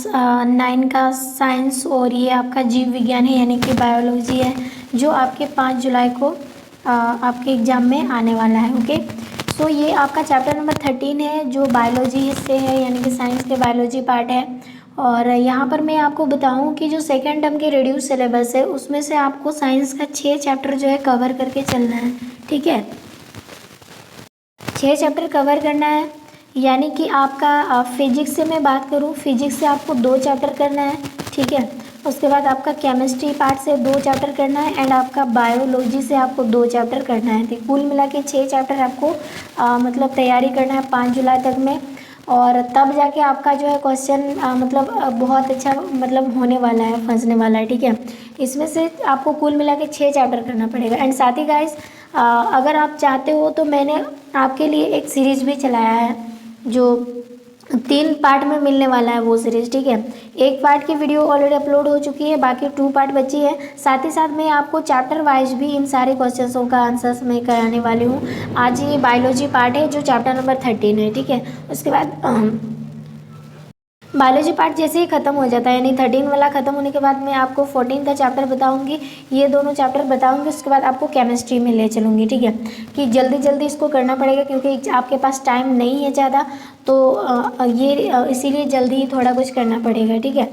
Class 9 का science और ये आपका जीव विज्ञान है यानी कि बायोलॉजी है, जो आपके 5 जुलाई को आपके एग्ज़ाम में आने वाला है। ओके, सो ये आपका चैप्टर नंबर 13 है जो बायोलॉजी से है यानी कि साइंस के बायोलॉजी पार्ट है। और यहाँ पर मैं आपको बताऊँ कि जो सेकेंड टर्म के रिड्यूस सिलेबस है उसमें से आपको साइंस का 6 चैप्टर जो है कवर करके चलना है। ठीक है, 6 चैप्टर कवर करना है, यानी कि आपका फिजिक्स से मैं बात करूँ, फिजिक्स से आपको 2 चैप्टर करना है। ठीक है, उसके बाद आपका केमिस्ट्री पार्ट से 2 चैप्टर करना है एंड आपका बायोलॉजी से आपको 2 चैप्टर करना है। तो कुल मिला के 6 चैप्टर आपको मतलब तैयारी करना है 5 जुलाई तक में, और तब जाके आपका जो है क्वेश्चन मतलब बहुत अच्छा मतलब होने वाला है, फंसने वाला है। ठीक है, इसमें से आपको कुल मिला के 6 चैप्टर करना पड़ेगा। एंड साथ ही गाइस अगर आप चाहते हो तो मैंने आपके लिए एक सीरीज़ भी चलाया है जो 3 पार्ट में मिलने वाला है वो सीरीज़। ठीक है, एक पार्ट की वीडियो ऑलरेडी अपलोड हो चुकी है, बाकी 2 पार्ट बची है। साथ ही साथ मैं आपको चैप्टर वाइज भी इन सारे क्वेश्चंसों का आंसर्स मैं कराने वाली हूँ। आज ये बायोलॉजी पार्ट है जो चैप्टर नंबर 13 है। ठीक है, उसके बाद बायोलॉजी पार्ट जैसे ही खत्म हो जाता है यानी 13 वाला खत्म होने के बाद मैं आपको 14 का चैप्टर बताऊंगी, ये दोनों चैप्टर बताऊंगी। उसके बाद आपको केमिस्ट्री में ले चलूँगी। ठीक है, कि जल्दी जल्दी इसको करना पड़ेगा क्योंकि आपके पास टाइम नहीं है ज़्यादा, तो इसीलिए जल्दी ही थोड़ा कुछ करना पड़ेगा। ठीक है,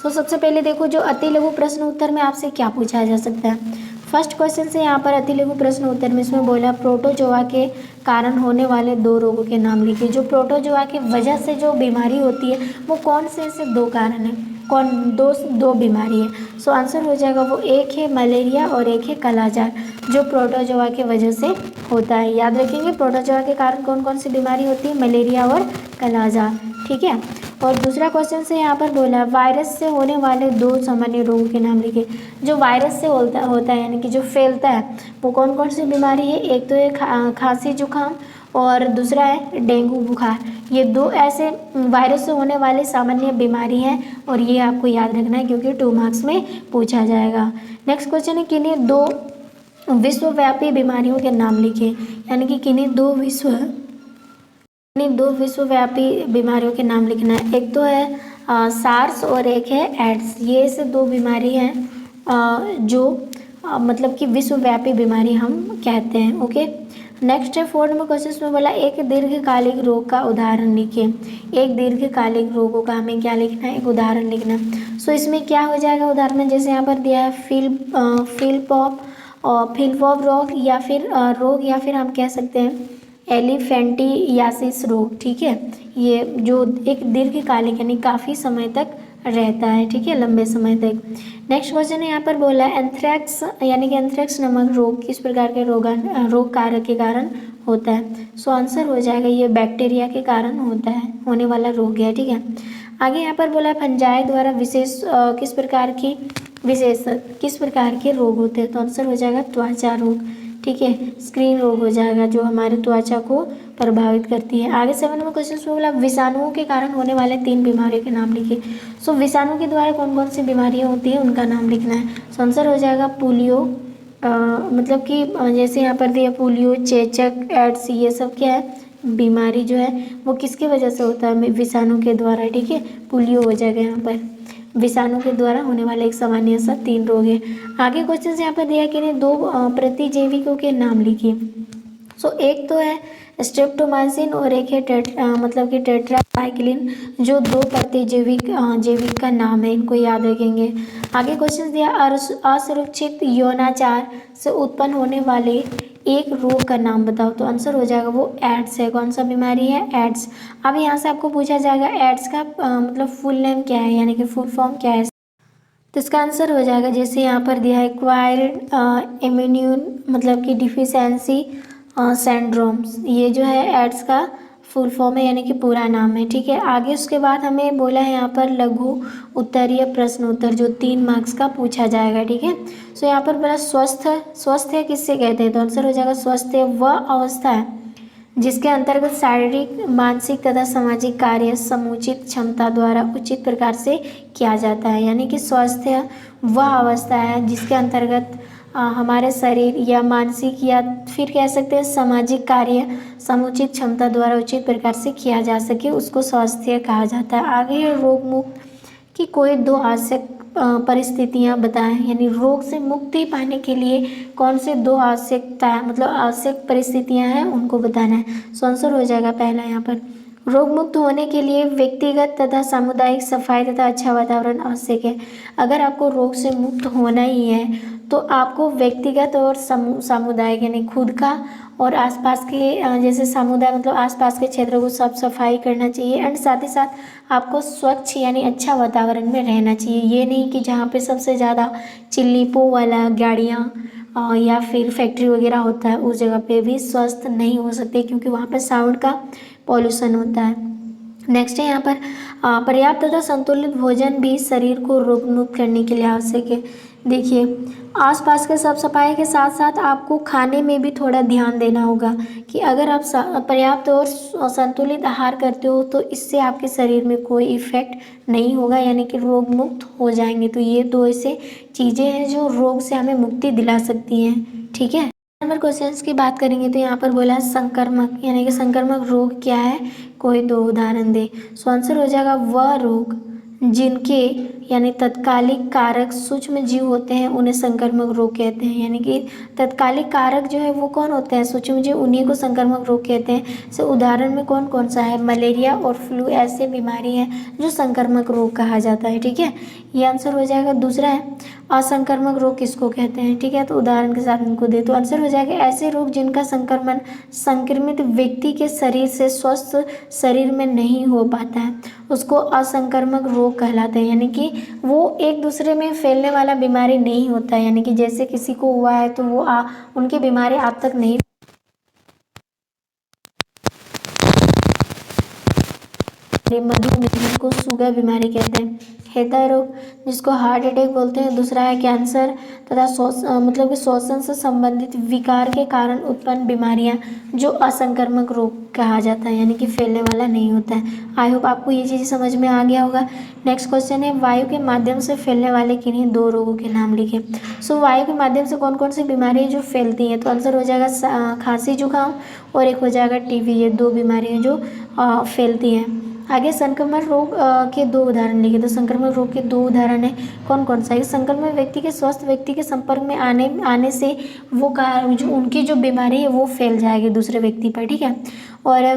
तो सबसे पहले देखो जो अति लघु प्रश्न उत्तर में आपसे क्या पूछा जा सकता है। फर्स्ट क्वेश्चन से यहाँ पर अति लघु प्रश्न उत्तर में इसमें बोला प्रोटोजोआ के कारण होने वाले 2 रोगों के नाम लिखिए। जो प्रोटोजोआ की वजह से जो बीमारी होती है वो कौन से ऐसे 2 कारण हैं, कौन दो बीमारी है। सो आंसर हो जाएगा वो, एक है मलेरिया और एक है कालाजार, जो प्रोटोजोआ की वजह से होता है। याद रखेंगे प्रोटोजोआ के कारण कौन कौन सी बीमारी होती है, मलेरिया और कालाजार। ठीक है, और दूसरा क्वेश्चन से यहाँ पर बोला वायरस से होने वाले 2 सामान्य रोगों के नाम लिखिए। जो वायरस से होता है यानी कि जो फैलता है वो कौन कौन सी बीमारी है, एक तो है खांसी जुकाम और दूसरा है डेंगू बुखार। ये 2 ऐसे वायरस से होने वाले सामान्य बीमारी हैं और ये आपको याद रखना है क्योंकि 2 मार्क्स में पूछा जाएगा। नेक्स्ट क्वेश्चन है किन्हीं 2 विश्वव्यापी बीमारियों के नाम लिखिए, यानी कि किन्हीं 2 विश्वव्यापी बीमारियों के नाम लिखना है। एक तो है सार्स और एक है एड्स। ये ऐसे 2 बीमारी हैं जो मतलब कि विश्वव्यापी बीमारी हम कहते हैं। ओके, नेक्स्ट है 4 नंबर क्वेश्चन में बोला एक दीर्घकालिक रोग का उदाहरण लिखिए। एक दीर्घकालिक रोगों का हमें क्या लिखना है, एक उदाहरण लिखना है। सो इसमें क्या हो जाएगा उदाहरण में, जैसे यहाँ पर दिया है फिलपॉप रोग या फिर रोग, या फिर हम कह सकते हैं एलिफेंटियासिस रोग। ठीक है, ये जो एक दीर्घकालिक यानी काफ़ी समय तक रहता है। ठीक है, लंबे समय तक। नेक्स्ट क्वेश्चन है यहाँ पर बोला एंथ्रेक्स यानी कि एंथ्रेक्स नामक रोग किस प्रकार के रोग कारक के कारण होता है। सो आंसर हो जाएगा ये बैक्टीरिया के कारण होने वाला रोग है। ठीक है, आगे यहाँ पर बोला फंजाई द्वारा किस प्रकार के रोग होते हैं। तो आंसर हो जाएगा त्वचा रोग। ठीक है, स्क्रीन रोग हो जाएगा जो हमारे त्वचा को प्रभावित करती है। आगे 7 नंबर क्वेश्चन में बोला विषाणुओं के कारण होने वाले 3 बीमारियों के नाम लिखिए। सो विषाणु के द्वारा कौन कौन सी बीमारियां होती हैं उनका नाम लिखना है। सो आंसर हो जाएगा पोलियो, मतलब कि जैसे यहाँ पर दिया पोलियो, चेचक, एड्स, ये सब क्या है बीमारी जो है वो किसकी वजह से होता है, विषाणु के द्वारा। ठीक है, पोलियो हो जाएगा यहाँ पर, विषाणु के द्वारा होने वाला एक सामान्य सा 3 रोग है। आगे क्वेश्चन यहाँ पर दिया कि 2 प्रतिजैविकों के नाम लिखिए। सो एक तो है स्ट्रेप्टोमाइसिन और एक है मतलब कि टेट्रासाइक्लिन, जो 2 प्रतिजैविक का नाम है, इनको याद रखेंगे। आगे क्वेश्चन दिया असुरक्षित यौनाचार से उत्पन्न होने वाले एक रोग का नाम बताओ। तो आंसर हो जाएगा वो एड्स है। कौन सा बीमारी है, एड्स। अब यहाँ से आपको पूछा जाएगा एड्स का मतलब फुल नेम क्या है, यानी कि फुल फॉर्म क्या है। तो इसका आंसर हो जाएगा जैसे यहाँ पर दिया है एक्वायर्ड इम्यून मतलब कि डिफिशियंसी सिंड्रोम्स, ये जो है एड्स का फुल फॉर्म है यानी कि पूरा नाम है। ठीक है, आगे उसके बाद हमें बोला है यहाँ पर लघु उत्तरीय प्रश्न उत्तर जो 3 मार्क्स का पूछा जाएगा। ठीक है, सो यहाँ पर बोला स्वस्थ है किससे कहते हैं। तो आंसर हो जाएगा स्वस्थ है वह अवस्था है जिसके अंतर्गत शारीरिक, मानसिक तथा सामाजिक कार्य समुचित क्षमता द्वारा उचित प्रकार से किया जाता है। यानी कि स्वास्थ्य वह अवस्था है जिसके अंतर्गत हमारे शरीर या मानसिक या फिर कह सकते हैं सामाजिक कार्य समुचित क्षमता द्वारा उचित प्रकार से किया जा सके, उसको स्वास्थ्य कहा जाता है। आगे है रोग मुक्त कि कोई दो आवश्यक परिस्थितियां बताएं, यानी रोग से मुक्ति पाने के लिए कौन से दो आवश्यकता मतलब आवश्यक परिस्थितियां हैं उनको बताना है। सो आंसर हो जाएगा पहला यहाँ पर, रोग मुक्त होने के लिए व्यक्तिगत तथा सामुदायिक सफाई तथा अच्छा वातावरण आवश्यक है। अगर आपको रोग से मुक्त होना ही है तो आपको व्यक्तिगत और सामुदायिक यानी खुद का और आसपास के जैसे समुदाय मतलब आसपास के क्षेत्रों को साफ सफाई करना चाहिए एंड साथ ही साथ आपको स्वच्छ यानी अच्छा वातावरण में रहना चाहिए। ये नहीं कि जहाँ पे सबसे ज़्यादा चिल्लीपो वाला गाड़ियाँ या फिर फैक्ट्री वगैरह होता है उस जगह पे भी स्वस्थ नहीं हो सकते, क्योंकि वहाँ पे साउंड का पॉल्यूशन होता है। नेक्स्ट है यहाँ पर पर्याप्त तथा संतुलित भोजन भी शरीर को रोग मुक्त करने के लिए आवश्यक है। देखिए, आसपास के साफ सफाई के साथ साथ आपको खाने में भी थोड़ा ध्यान देना होगा कि अगर आप पर्याप्त और संतुलित आहार करते हो तो इससे आपके शरीर में कोई इफेक्ट नहीं होगा, यानी कि रोग मुक्त हो जाएंगे। तो ये दो ऐसे चीज़ें हैं जो रोग से हमें मुक्ति दिला सकती हैं, ठीक है। नंबर क्वेश्चंस की बात करेंगे तो यहाँ पर बोला है संक्रमक, यानी कि संक्रमक रोग क्या है, कोई दो उदाहरण दे। सो आंसर हो जाएगा वह रोग जिनके यानी तत्कालिक कारक सूक्ष्म जीव होते हैं उन्हें संक्रामक रोग कहते हैं। यानी कि तत्कालिक कारक जो है वो कौन होते हैं, सूक्ष्म जीव, उन्हीं को संक्रामक रोग कहते हैं। सो उदाहरण में कौन कौन सा है, मलेरिया और फ्लू ऐसे बीमारी हैं जो संक्रामक रोग कहा जाता है, ठीक है। ये आंसर हो जाएगा। दूसरा है असंक्रामक रोग किसको कहते हैं, ठीक है, तो उदाहरण के साथ इनको दे। तो आंसर हो जाएगा ऐसे रोग जिनका संक्रमण संक्रमित व्यक्ति के शरीर से स्वस्थ शरीर में नहीं हो पाता है उसको असंक्रामक रोग कहलाते हैं। यानी कि वो एक दूसरे में फैलने वाला बीमारी नहीं होता है, यानी कि जैसे किसी को हुआ है तो वो उनकी बीमारी आप तक नहीं, मधुमेह जिसको शुगर बीमारी कहते हैं, हृदय रोग जिसको हार्ट अटैक बोलते हैं। दूसरा है कैंसर तथा मतलब कि श्वसन से संबंधित विकार के कारण उत्पन्न बीमारियां जो असंक्रामक रोग कहा जाता है, यानी कि फैलने वाला नहीं होता है। आई होप आपको ये चीज़ समझ में आ गया होगा। नेक्स्ट क्वेश्चन है वायु के माध्यम से फैलने वाले किन्हीं दो रोगों के नाम लिखें। सो वायु के माध्यम से कौन कौन सी बीमारी जो फैलती हैं, तो आंसर हो जाएगा खांसी जुकाम और एक हो जाएगा टीबी। ये दो बीमारियाँ जो फैलती हैं। आगे संक्रमण रोग के दो उदाहरण लिखे। तो संक्रमण रोग के दो उदाहरण है कौन कौन सा है, संक्रमण व्यक्ति के स्वस्थ व्यक्ति के संपर्क में आने से वो जो उनकी जो बीमारी है वो फैल जाएगी दूसरे व्यक्ति पर, ठीक है। और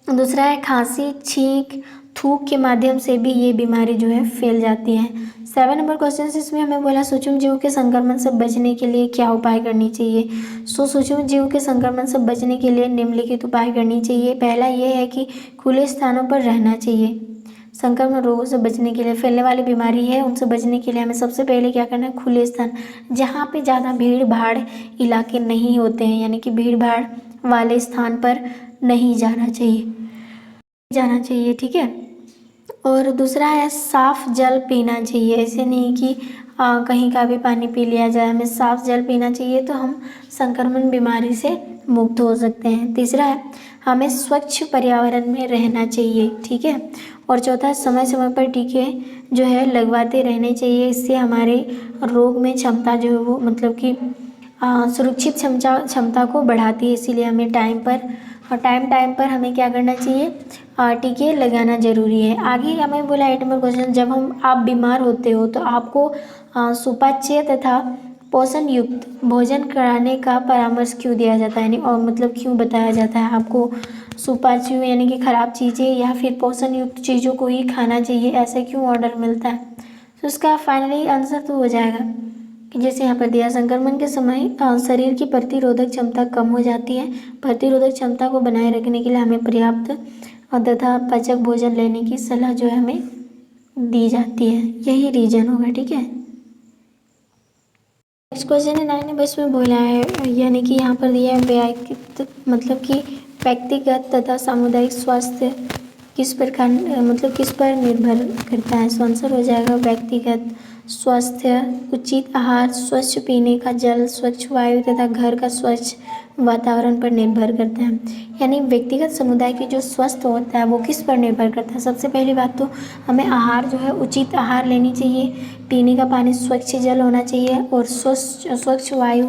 दूसरा है खांसी, छींक, थूक के माध्यम से भी ये बीमारी जो है फैल जाती है। 7 नंबर क्वेश्चन इसमें हमें बोला सूक्ष्म जीव के संक्रमण से बचने के लिए क्या उपाय करनी चाहिए। सो सूक्ष्म जीव के संक्रमण से बचने के लिए निम्नलिखित उपाय करनी चाहिए। पहला ये है कि खुले स्थानों पर रहना चाहिए। संक्रमण रोगों से बचने के लिए, फैलने वाली बीमारी है उनसे बचने के लिए हमें सबसे पहले क्या करना है, खुले स्थान जहाँ पे ज़्यादा भीड़ भाड़ इलाके नहीं होते हैं, यानी कि भीड़ भाड़ वाले स्थान पर नहीं जाना चाहिए, ठीक है। और दूसरा है साफ़ जल पीना चाहिए। ऐसे नहीं कि कहीं का भी पानी पी लिया जाए, हमें साफ़ जल पीना चाहिए तो हम संक्रमण बीमारी से मुक्त हो सकते हैं। तीसरा है हमें स्वच्छ पर्यावरण में रहना चाहिए, ठीक है। और चौथा समय समय पर टीके जो है लगवाते रहने चाहिए, इससे हमारे रोग में क्षमता जो है वो मतलब कि सुरक्षित क्षमता को बढ़ाती है। इसीलिए हमें टाइम पर हमें क्या करना चाहिए, टीके लगाना जरूरी है। आगे हमें बोला 8 नंबर क्वेश्चन, जब आप बीमार होते हो तो आपको सुपाच्य तथा पोषण युक्त भोजन कराने का परामर्श क्यों दिया जाता है, यानी और मतलब क्यों बताया जाता है आपको सुपाच्य यानी कि खराब चीज़ें या फिर पोषण युक्त चीज़ों को ही खाना चाहिए, ऐसे क्यों ऑर्डर मिलता है। तो इसका फाइनली आंसर तो हो जाएगा कि जैसे यहाँ पर दिया, संक्रमण के समय शरीर की प्रतिरोधक क्षमता कम हो जाती है। प्रतिरोधक क्षमता को बनाए रखने के लिए हमें पर्याप्त तथा पाचक भोजन लेने की सलाह जो है हमें दी जाती है। यही रीजन होगा, ठीक है। नेक्स्ट क्वेश्चन है 9 नंबर में बोला है, यानी कि यहाँ पर दिया है मतलब कि व्यक्तिगत तथा सामुदायिक स्वास्थ्य किस प्रकार मतलब किस पर निर्भर करता है। सो आंसर हो जाएगा व्यक्तिगत स्वास्थ्य उचित आहार, स्वच्छ पीने का जल, स्वच्छ वायु तथा घर का स्वच्छ वातावरण पर निर्भर करता है। यानी व्यक्तिगत समुदाय की जो स्वस्थ होता है वो किस पर निर्भर करता है। सबसे पहली बात तो हमें आहार जो है उचित आहार लेनी चाहिए, पीने का पानी स्वच्छ जल होना चाहिए और स्वच्छ वायु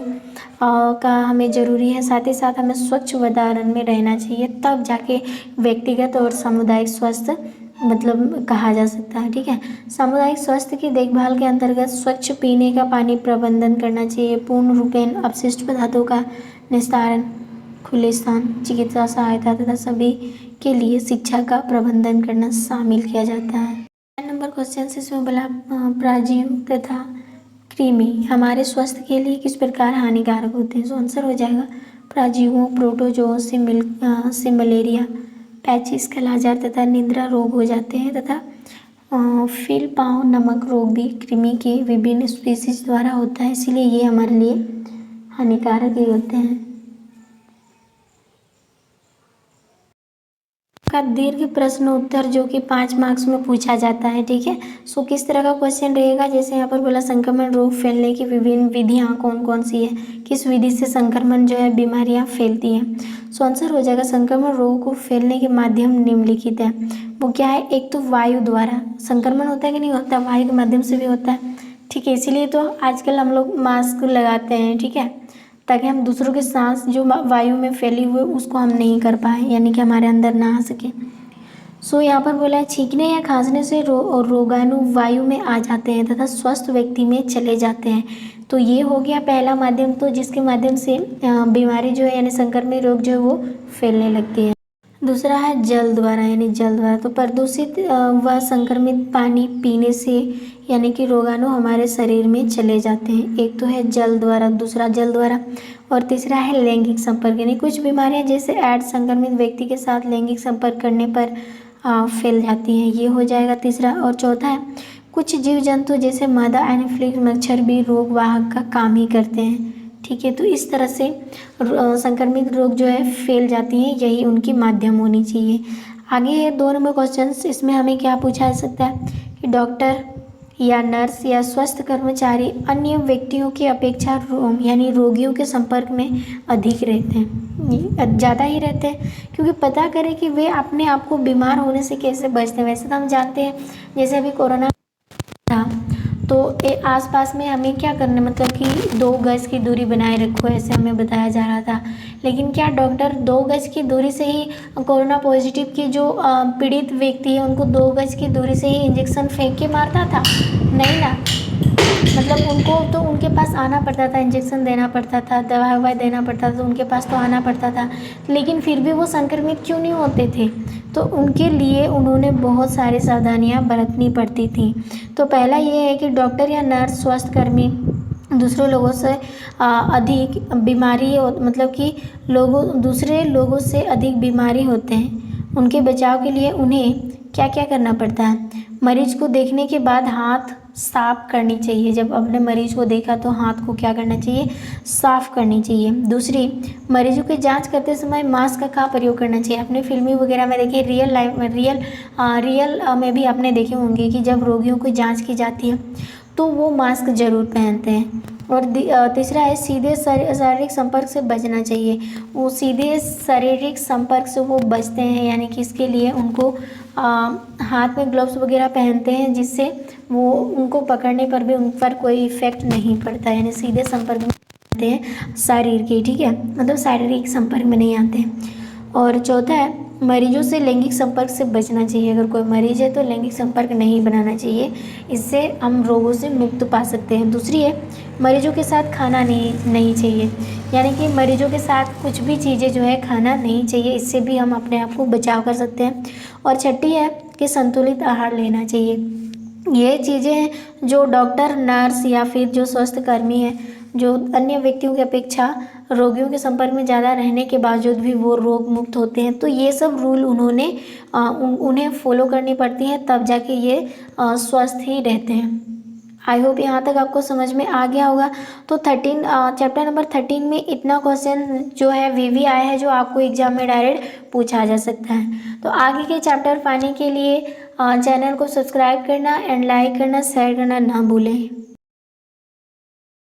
का हमें ज़रूरी है। साथ ही साथ हमें स्वच्छ वातावरण में रहना चाहिए, तब जाके व्यक्तिगत और सामुदायिक स्वास्थ्य मतलब कहा जा सकता है। ठीक है, सामुदायिक स्वास्थ्य की देखभाल के अंतर्गत स्वच्छ पीने का पानी प्रबंधन करना चाहिए, पूर्ण रूपेण अपशिष्ट पदार्थों का निस्तारण, खुले स्थान, चिकित्सा सहायता तथा सभी के लिए शिक्षा का प्रबंधन करना शामिल किया जाता है। नंबर क्वेश्चन इसमें बोला प्राजीव तथा कृमि हमारे स्वास्थ्य के लिए किस प्रकार हानिकारक होते हैं। तो आंसर हो जाएगा प्राजीवों, प्रोटोजोआ से मलेरिया, पैचिस, कालाजार तथा निद्रा रोग हो जाते हैं तथा फिल पाँव नमक रोग भी कृमि के विभिन्न स्पीसीज द्वारा होता है, इसीलिए ये हमारे लिए हानिकारक ही होते हैं। का दीर्घ प्रश्न उत्तर जो कि 5 मार्क्स में पूछा जाता है। ठीक है, सो किस तरह का क्वेश्चन रहेगा, जैसे यहाँ पर बोला संक्रमण रोग फैलने की विभिन्न विधियाँ कौन कौन सी है, किस विधि से संक्रमण जो है बीमारियाँ फैलती हैं। सो आंसर हो जाएगा संक्रमण रोग को फैलने के माध्यम निम्नलिखित है। वो क्या है, एक तो वायु द्वारा संक्रमण होता है कि नहीं होता, वायु के माध्यम से भी होता है। ठीक है, इसीलिए तो आजकल हम लोग मास्क लगाते हैं। ठीक है, ताकि हम दूसरों के सांस जो वायु में फैली हुई उसको हम नहीं कर पाए, यानी कि हमारे अंदर ना आ सके। सो यहाँ पर बोला है छींकने या खांसने से रोगाणु वायु में आ जाते हैं तथा स्वस्थ व्यक्ति में चले जाते हैं। तो ये हो गया पहला माध्यम, तो जिसके माध्यम से बीमारी जो है यानी संक्रमित रोग जो है वो फैलने लगती है। दूसरा है जल द्वारा, यानी जल द्वारा तो प्रदूषित व संक्रमित पानी पीने से यानी कि रोगाणु हमारे शरीर में चले जाते हैं। एक तो है जल द्वारा, दूसरा जल द्वारा, और तीसरा है लैंगिक संपर्क, यानी कुछ बीमारियां जैसे एड्स संक्रमित व्यक्ति के साथ लैंगिक संपर्क करने पर फैल जाती हैं, ये हो जाएगा तीसरा। और चौथा है कुछ जीव जंतु जैसे मादा एनाफिलिस मच्छर भी रोग वाहक का काम ही करते हैं। ठीक है, तो इस तरह से संक्रमित रोग जो है फैल जाती हैं, यही उनकी माध्यम होनी चाहिए। आगे है 2 नंबर क्वेश्चन, इसमें हमें क्या पूछा जा सकता है कि डॉक्टर या नर्स या स्वास्थ्य कर्मचारी अन्य व्यक्तियों की अपेक्षा यानी रोगियों के संपर्क में अधिक रहते हैं, ज़्यादा ही रहते हैं, क्योंकि पता करें कि वे अपने आप को बीमार होने से कैसे बचते हैं। वैसे तो हम जानते हैं जैसे अभी कोरोना था तो आसपास में हमें क्या करना, मतलब कि 2 गज की दूरी बनाए रखो, ऐसे हमें बताया जा रहा था। लेकिन क्या डॉक्टर 2 गज की दूरी से ही कोरोना पॉजिटिव की जो पीड़ित व्यक्ति है उनको 2 गज की दूरी से ही इंजेक्शन फेंक के मारता था? नहीं ना, मतलब उनको तो उनके पास आना पड़ता था, इंजेक्शन देना पड़ता था, दवा ववा देना पड़ता था, तो उनके पास तो आना पड़ता था, लेकिन फिर भी वो संक्रमित क्यों नहीं होते थे? तो उनके लिए उन्होंने बहुत सारी सावधानियां बरतनी पड़ती थी। तो पहला ये है कि डॉक्टर या नर्स स्वास्थ्यकर्मी दूसरे लोगों से अधिक बीमारी मतलब कि दूसरे लोगों से अधिक बीमारी होते हैं, उनके बचाव के लिए उन्हें क्या क्या करना पड़ता है। मरीज को देखने के बाद हाथ साफ करनी चाहिए, जब अपने मरीज को देखा तो हाथ को क्या करना चाहिए, साफ करनी चाहिए। दूसरी, मरीजों की जांच करते समय मास्क का प्रयोग करना चाहिए। अपने फिल्मी वगैरह में देखिए, रियल में भी आपने देखे होंगे कि जब रोगियों की जांच की जाती है तो वो मास्क जरूर पहनते हैं। और तीसरा है सीधे शारीरिक संपर्क से बचना चाहिए। वो सीधे शारीरिक संपर्क से वो बचते हैं, यानी कि इसके लिए उनको हाथ में ग्लव्स वगैरह पहनते हैं, जिससे वो उनको पकड़ने पर भी उन पर कोई इफेक्ट नहीं पड़ता, यानी सीधे संपर्क में आते हैं शरीर के। ठीक है, मतलब शारीरिक संपर्क में नहीं आते हैं। और चौथा है मरीजों से लैंगिक संपर्क से बचना चाहिए। अगर कोई मरीज है तो लैंगिक संपर्क नहीं बनाना चाहिए, इससे हम रोगों से मुक्त पा सकते हैं। दूसरी है मरीजों के साथ खाना नहीं चाहिए, यानी कि मरीजों के साथ कुछ भी चीज़ें जो है खाना नहीं चाहिए, इससे भी हम अपने आप को बचाव कर सकते हैं। और छठी है कि संतुलित आहार लेना चाहिए। ये चीज़ें हैं जो डॉक्टर, नर्स या फिर जो स्वास्थ्यकर्मी हैं, जो अन्य व्यक्तियों की अपेक्षा रोगियों के संपर्क में ज़्यादा रहने के बावजूद भी वो रोग मुक्त होते हैं, तो ये सब रूल उन्हें फॉलो करनी पड़ती हैं, तब जाके ये स्वस्थ ही रहते हैं। आई होप यहाँ तक आपको समझ में आ गया होगा। तो चैप्टर नंबर 13 में इतना क्वेश्चन जो है वीवी आया है, जो आपको एग्जाम में डायरेक्ट पूछा जा सकता है। तो आगे के चैप्टर पाने के लिए चैनल को सब्सक्राइब करना एंड लाइक करना, शेयर करना ना भूलें।